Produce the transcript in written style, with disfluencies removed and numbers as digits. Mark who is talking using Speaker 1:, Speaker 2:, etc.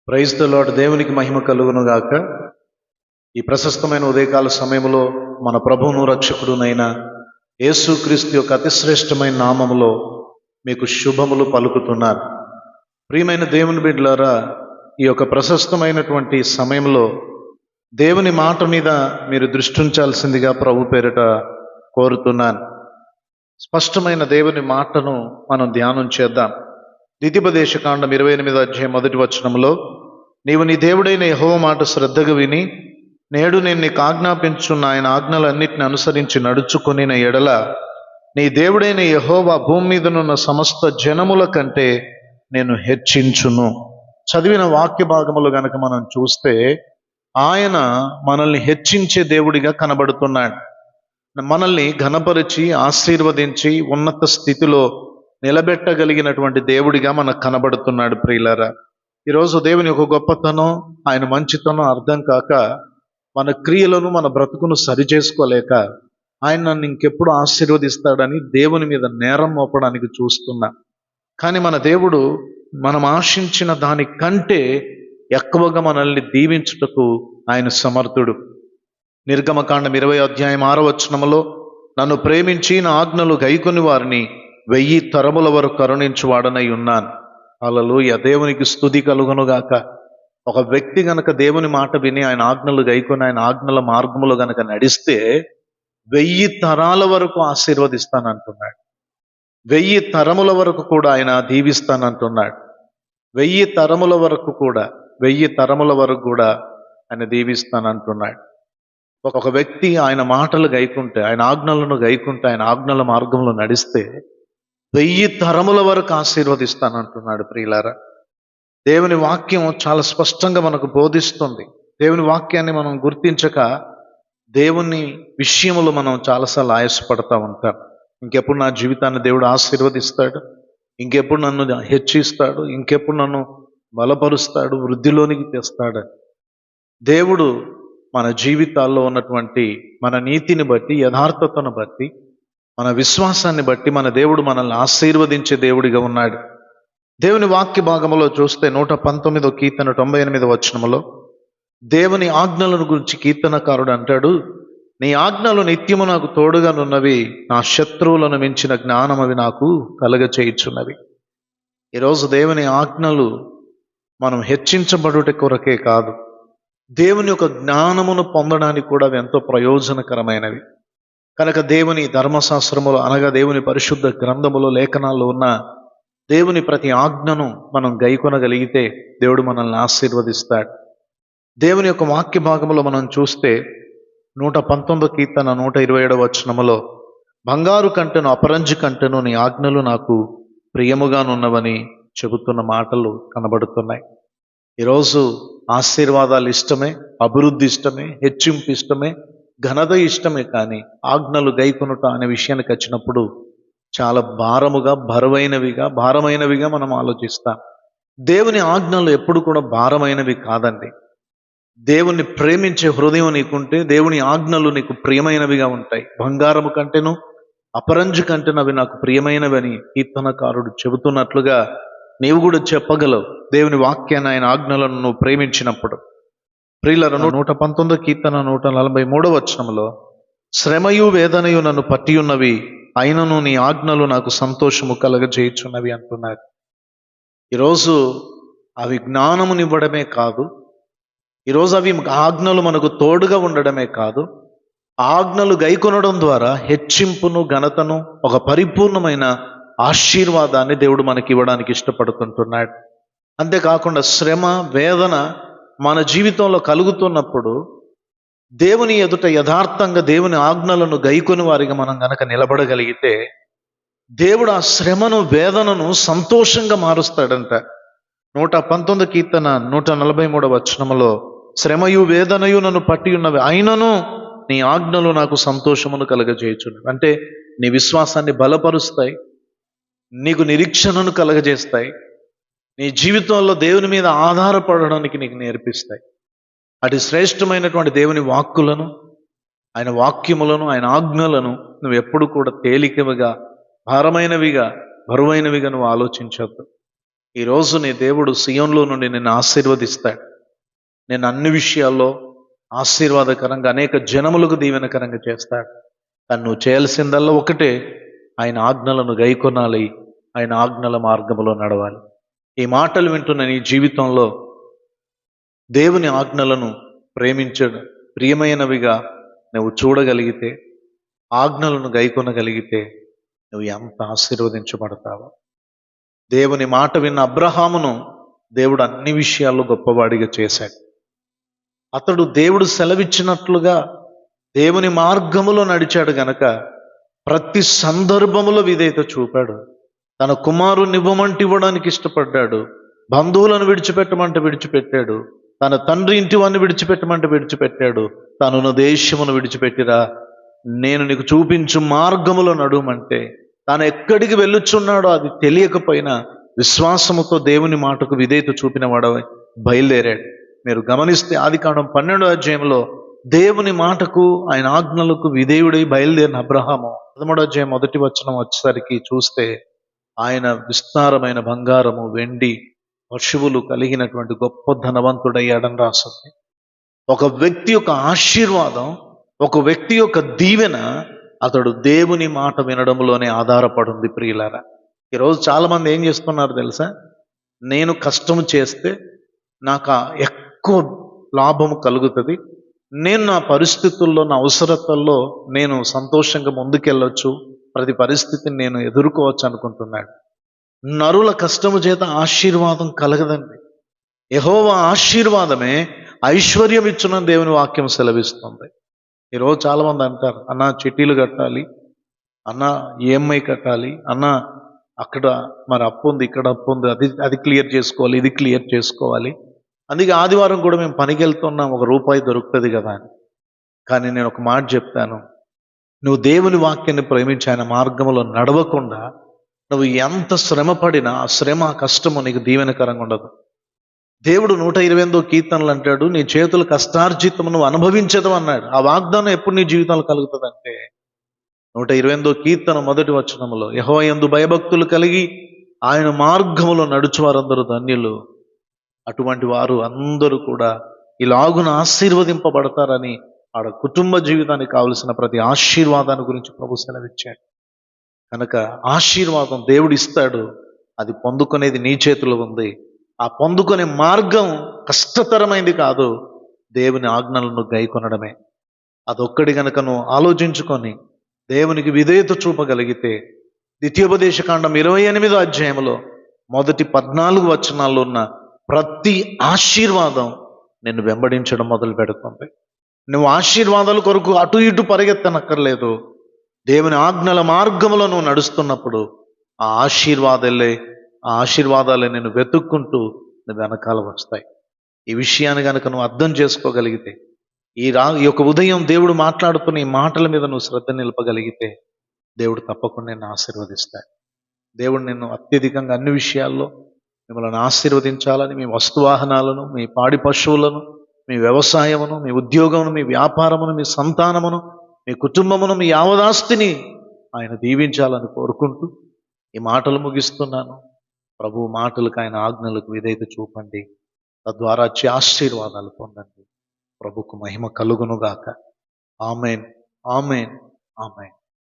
Speaker 1: Praise the lord. దేవునికి మహిమ కలుగును గాక. ఈ ప్రశస్తమైన ఉదయకాల సమయంలో మన ప్రభువును రక్షకుడునైన యేసుక్రీస్తు యొక్క అతిశ్రేష్టమైన నామములో మీకు శుభములు పలుకుతున్నాను. ప్రియమైన దేవుని బిడ్డలారా, ఈ యొక్క ప్రశస్తమైనటువంటి సమయంలో దేవుని మాట మీద మీరు దృష్టి ఉంచాల్సిందిగా ప్రభు పేరిట కోరుతున్నాను. స్పష్టమైన దేవుని మాటను మనం ధ్యానం చేద్దాం. ద్వితీయోపదేశకాండం 28వ అధ్యాయం 1వ వచనంలో, నీవు నీ దేవుడైన యెహోవా మాట శ్రద్ధగా విని నేడు నేను నీకు ఆజ్ఞాపించున్న ఆయన ఆజ్ఞలన్నిటిని అనుసరించి నడుచుకొనిన ఎడల నీ దేవుడైన యెహోవా భూమి మీదనున్న సమస్త జనముల కంటే నేను హెచ్చించును. చదివిన వాక్య భాగములు గనక మనం చూస్తే ఆయన మనల్ని హెచ్చించే దేవుడిగా కనబడుతున్నాడు. మనల్ని ఘనపరిచి ఆశీర్వదించి ఉన్నత స్థితిలో నిలబెట్టగలిగినటువంటి దేవుడిగా మనకు కనబడుతున్నాడు. ప్రియులారా, ఈరోజు దేవుని ఒక గొప్పతనం, ఆయన మంచితనం అర్థం కాక మన క్రియలను మన బ్రతుకును సరి చేసుకోలేక ఆయన నన్ను ఇంకెప్పుడు ఆశీర్వదిస్తాడని దేవుని మీద నేరం మోపడానికి చూస్తున్నా. కానీ మన దేవుడు మనం ఆశించిన దానికంటే ఎక్కువగా మనల్ని దీవించుటకు ఆయన సమర్థుడు. నిర్గమకాండం 20వ అధ్యాయం 6వ వచనములో, నన్ను ప్రేమించి నా ఆజ్ఞలు గైకొని వారిని 1000 తరముల వరకు కరుణించువాడనై ఉన్నాను. హల్లెలూయా. దేవునికి స్తుతి కలుగునుగాక. ఒక వ్యక్తి గనక దేవుని మాట విని ఆయన ఆజ్ఞలు గైకొని ఆయన ఆజ్ఞల మార్గములో గనక నడిస్తే 1000 తరాల వరకు ఆశీర్వదిస్తానంటున్నాడు. 1000 తరముల వరకు కూడా ఆయన దీవిస్తానంటున్నాడు. 1000 తరముల వరకు కూడా 1000 తరముల వరకు కూడా ఆయన దీవిస్తానంటున్నాడు. ఒక వ్యక్తి ఆయన మాటలు గైకుంటే, ఆయన ఆజ్ఞలను గైకుంటే, ఆయన ఆజ్ఞల మార్గంలో నడిస్తే 1000 తరముల వరకు ఆశీర్వదిస్తానంటున్నాడు. ప్రియులారా, దేవుని వాక్యం చాలా స్పష్టంగా మనకు బోధిస్తుంది. దేవుని వాక్యాన్ని మనం గుర్తించక దేవుని విషయములు మనం చాలాసార్లు ఆయాసపడతా ఉంటాం. ఇంకెప్పుడు నా జీవితాన్ని దేవుడు ఆశీర్వదిస్తాడు, ఇంకెప్పుడు నన్ను హెచ్చిస్తాడు, ఇంకెప్పుడు నన్ను బలపరుస్తాడు, వృద్ధిలోనికి తెస్తాడు. దేవుడు మన జీవితాల్లో ఉన్నటువంటి మన నీతిని బట్టి, యథార్థతను బట్టి, మన విశ్వాసాన్ని బట్టి మన దేవుడు మనల్ని ఆశీర్వదించే దేవుడిగా ఉన్నాడు. దేవుని వాక్య భాగములో చూస్తే 119వ కీర్తన 98వ వచనములో దేవుని ఆజ్ఞలను గురించి కీర్తనకారుడు అంటాడు, నీ ఆజ్ఞలు నిత్యము నాకు తోడుగానున్నవి, నా శత్రువులను మించిన జ్ఞానం అవి నాకు కలగచేయుచున్నవి. ఈరోజు దేవుని ఆజ్ఞలు మనం హెచ్చించబడుట కొరకే కాదు, దేవుని యొక్క జ్ఞానమును పొందడానికి కూడా అవి ఎంతో ప్రయోజనకరమైనవి. కనుక దేవుని ధర్మశాస్త్రములో అనగా దేవుని పరిశుద్ధ గ్రంథములో లేఖనాల్లో ఉన్న దేవుని ప్రతి ఆజ్ఞను మనం గైకొనగలిగితే దేవుడు మనల్ని ఆశీర్వదిస్తాడు. దేవుని యొక్క వాక్య భాగములో మనం చూస్తే 119వ కీర్తన 127వ వచనములో, బంగారు కంటెను అపరంజి కంటెను నీ ఆజ్ఞలు నాకు ప్రియముగానున్నవని చెబుతున్న మాటలు కనబడుతున్నాయి. ఈరోజు ఆశీర్వాదాలు ఇష్టమే, అభివృద్ధి ఇష్టమే, హెచ్చింపు ఇష్టమే, ఘనత ఇష్టమే, కానీ ఆజ్ఞలు గైకొనుట అనే విషయానికి వచ్చినప్పుడు చాలా భారమైనవిగా మనం ఆలోచిస్తాం. దేవుని ఆజ్ఞలు ఎప్పుడు కూడా భారమైనవి కాదండి. దేవుణ్ణి ప్రేమించే హృదయం నీకుంటే దేవుని ఆజ్ఞలు నీకు ప్రియమైనవిగా ఉంటాయి. బంగారము కంటేను అపరంజి కంటేను అవి నాకు ప్రియమైనవని కీర్తనకారుడు చెబుతున్నట్లుగా నీవు కూడా చెప్పగలవు దేవుని వాక్యాన్ని, ఆయన ఆజ్ఞలను నువ్వు ప్రేమించినప్పుడు. ప్రియులారా, 119వ కీర్తన 143వ వచనంలో, శ్రమయు వేదనయు నన్ను పట్టి ఉన్నవి, అయినను నీ ఆజ్ఞలు నాకు సంతోషము కలగజేయుచున్నవి అంటున్నారు. ఈరోజు అవి జ్ఞానమునివ్వడమే కాదు, ఈరోజు అవి ఆజ్ఞలు మనకు తోడుగా ఉండడమే కాదు, ఆజ్ఞలు గైకొనడం ద్వారా హెచ్చింపును, ఘనతను, ఒక పరిపూర్ణమైన ఆశీర్వాదాన్ని దేవుడు మనకి ఇవ్వడానికి ఇష్టపడుతుంటున్నాడు. అంతేకాకుండా శ్రమ, వేదన మన జీవితంలో కలుగుతున్నప్పుడు దేవుని ఎదుట యథార్థంగా దేవుని ఆజ్ఞలను గైకొని వారిగా మనం గనక నిలబడగలిగితే దేవుడు ఆ శ్రమను, వేదనను సంతోషంగా మారుస్తాడంట. 119వ కీర్తన 143వ వచనములో, శ్రమయు వేదనయు నన్ను పట్టి ఉన్నవి, అయినను నీ ఆజ్ఞలు నాకు సంతోషమును కలగజేయుచున్నవి. అంటే నీ విశ్వాసాన్ని బలపరుస్తాయి, నీకు నిరీక్షణను కలగజేస్తాయి, నీ జీవితంలో దేవుని మీద ఆధారపడడానికి నీకు నేర్పిస్తాయి. అటు శ్రేష్టమైనటువంటి దేవుని వాక్కులను, ఆయన వాక్యములను, ఆయన ఆజ్ఞలను నువ్వు ఎప్పుడు కూడా తేలికవిగా, భారమైనవిగా, బరువైనవిగా నువ్వు ఆలోచించవద్దు. ఈరోజు నీ దేవుడు సియోన్లో నుండి నిన్ను ఆశీర్వదిస్తాడు. నేను అన్ని విషయాల్లో ఆశీర్వాదకరంగా అనేక జనములకు దీవెనకరంగా చేస్తాడు. కానీ నువ్వు చేయాల్సిందల్లా ఒకటే, ఆయన ఆజ్ఞలను గైకొనాలి, ఆయన ఆజ్ఞల మార్గములో నడవాలి. ఈ మాటలు వింటున్న నీ జీవితంలో దేవుని ఆజ్ఞలను ప్రియమైనవిగా నువ్వు చూడగలిగితే, ఆజ్ఞలను గైకొనగలిగితే నువ్వు ఎంత ఆశీర్వదించబడతావో. దేవుని మాట విన్న అబ్రహామును దేవుడు అన్ని విషయాల్లో గొప్పవాడిగా చేశాడు. అతడు దేవుడు సెలవిచ్చినట్లుగా దేవుని మార్గములో నడిచాడు గనక ప్రతి సందర్భములో విధేయత చూపాడు. తన కుమారుని ఇవ్వడానికి ఇష్టపడ్డాడు. బంధువులను విడిచిపెట్టమంటే విడిచిపెట్టాడు. తన తండ్రి ఇంటి వాడిని విడిచిపెట్టమంటే విడిచిపెట్టాడు. తనున్న దేశమును విడిచిపెట్టిరా, నేను నీకు చూపించు మార్గములో నడుమంటే తాను ఎక్కడికి వెళ్ళుచున్నాడో అది తెలియకపోయినా విశ్వాసముతో దేవుని మాటకు విధేయత చూపిన వాడు బయలుదేరాడు. మీరు గమనిస్తే ఆదికాండం 12వ అధ్యాయంలో దేవుని మాటకు, ఆయన ఆజ్ఞలకు విధేయుడై బయలుదేరిన అబ్రహాము 13వ అధ్యాయం 1వ వచనం వచ్చేసరికి చూస్తే ఆయన విస్తారమైన బంగారము, వెండి, పశువులు కలిగినటువంటి గొప్ప ధనవంతుడయ్యాడని రాస్తుంది. ఒక వ్యక్తి యొక్క ఆశీర్వాదం, ఒక వ్యక్తి యొక్క దీవెన అతడు దేవుని మాట వినడంలోనే ఆధారపడింది. ప్రియులారా, ఈరోజు చాలామంది ఏం చేస్తున్నారు తెలుసా? నేను కష్టం చేస్తే నాకు ఎక్కువ లాభము కలుగుతుంది, నేను నా పరిస్థితుల్లో, నా అవసరతల్లో నేను సంతోషంగా ముందుకెళ్ళొచ్చు, ప్రతి పరిస్థితిని నేను ఎదుర్కోవచ్చు అనుకుంటున్నాడు. నరుల కష్టము చేత ఆశీర్వాదం కలగదండి. యెహోవా ఆశీర్వాదమే ఐశ్వర్యం ఇచ్చునని దేవుని వాక్యం సెలవిస్తుంది. ఈరోజు చాలామంది అంటారు, అన్న చిట్టీలు కట్టాలి, అన్న ఈఎంఐ కట్టాలి, అన్న అక్కడ మరి అప్పు ఉంది, ఇక్కడ అప్పు ఉంది, అది క్లియర్ చేసుకోవాలి, ఇది క్లియర్ చేసుకోవాలి, అందుకే ఆదివారం కూడా మేము పనికి వెళ్తున్నాం, ₹1 దొరుకుతుంది కదా అని. కానీ నేను ఒక మాట చెప్తాను, నువ్వు దేవుని వాక్యాన్ని ప్రేమించి ఆయన మార్గంలో నడవకుండా నువ్వు ఎంత శ్రమ పడినా ఆ శ్రమ, ఆ కష్టము నీకు దీవెనకరంగా ఉండదు. దేవుడు 128వ కీర్తనలు అంటాడు, నీ చేతుల కష్టార్జితము నువ్వు అనుభవించదు అన్నాడు. ఆ వాగ్దానం ఎప్పుడు నీ జీవితంలో కలుగుతుందంటే 128వ కీర్తన 1వ వచనంలో, యెహోవా యందు భయభక్తులు కలిగి ఆయన మార్గములో నడుచువారందరూ ధన్యులు, అటువంటి వారు అందరూ కూడా ఇలాగున ఆశీర్వదింపబడతారని ఆడ కుటుంబ జీవితానికి కావలసిన ప్రతి ఆశీర్వాదాన్ని గురించి ప్రభు సెలవిచ్చాడు. కనుక ఆశీర్వాదం దేవుడు ఇస్తాడు, అది పొందుకునేది నీ చేతిలో ఉంది. ఆ పొందుకునే మార్గం కష్టతరమైంది కాదు, దేవుని ఆజ్ఞలను గైకొనడమే. అదొక్కడి గనక నువ్వు ఆలోచించుకొని దేవునికి విధేయత చూపగలిగితే, ద్వితీయోపదేశకాండం 28వ అధ్యాయంలో మొదటి 14 వచనాల్లో ఉన్న ప్రతి ఆశీర్వాదం నిన్ను వెంబడించడం మొదలు పెడుతుంది. నువ్వు ఆశీర్వాదాల కొరకు అటు ఇటు పరిగెత్తనక్కర్లేదు. దేవుని ఆజ్ఞల మార్గంలో నువ్వు నడుస్తున్నప్పుడు ఆ ఆశీర్వాదాలే నేను వెతుక్కుంటూ నువ్వు వెనకాల వస్తాయి. ఈ విషయాన్ని కనుక నువ్వు అర్థం చేసుకోగలిగితే, ఈ యొక్క ఉదయం దేవుడు మాట్లాడుతున్న ఈ మాటల మీద నువ్వు శ్రద్ధ నిలపగలిగితే దేవుడు తప్పకుండా నిన్ను ఆశీర్వదిస్తాడు. దేవుడు నిన్ను అత్యధికంగా అన్ని విషయాల్లో మిమ్మల్ని ఆశీర్వదించాలని, మీ వస్తువాహనాలను, మీ పాడి పశువులను, మీ వ్యవసాయమును, మీ ఉద్యోగమును, మీ వ్యాపారమును, మీ సంతానమును, మీ కుటుంబమును, మీ యావదాస్తిని ఆయన దీవించాలని కోరుకుంటూ ఈ మాటలు ముగిస్తున్నాను. ప్రభు మాటలకు, ఆయన ఆజ్ఞలకు విధేయత చూపండి, తద్వారా వచ్చే ఆశీర్వాదాలు పొందండి. ప్రభుకు మహిమ కలుగునుగాక. ఆమేన్, ఆమేన్, ఆమేన్.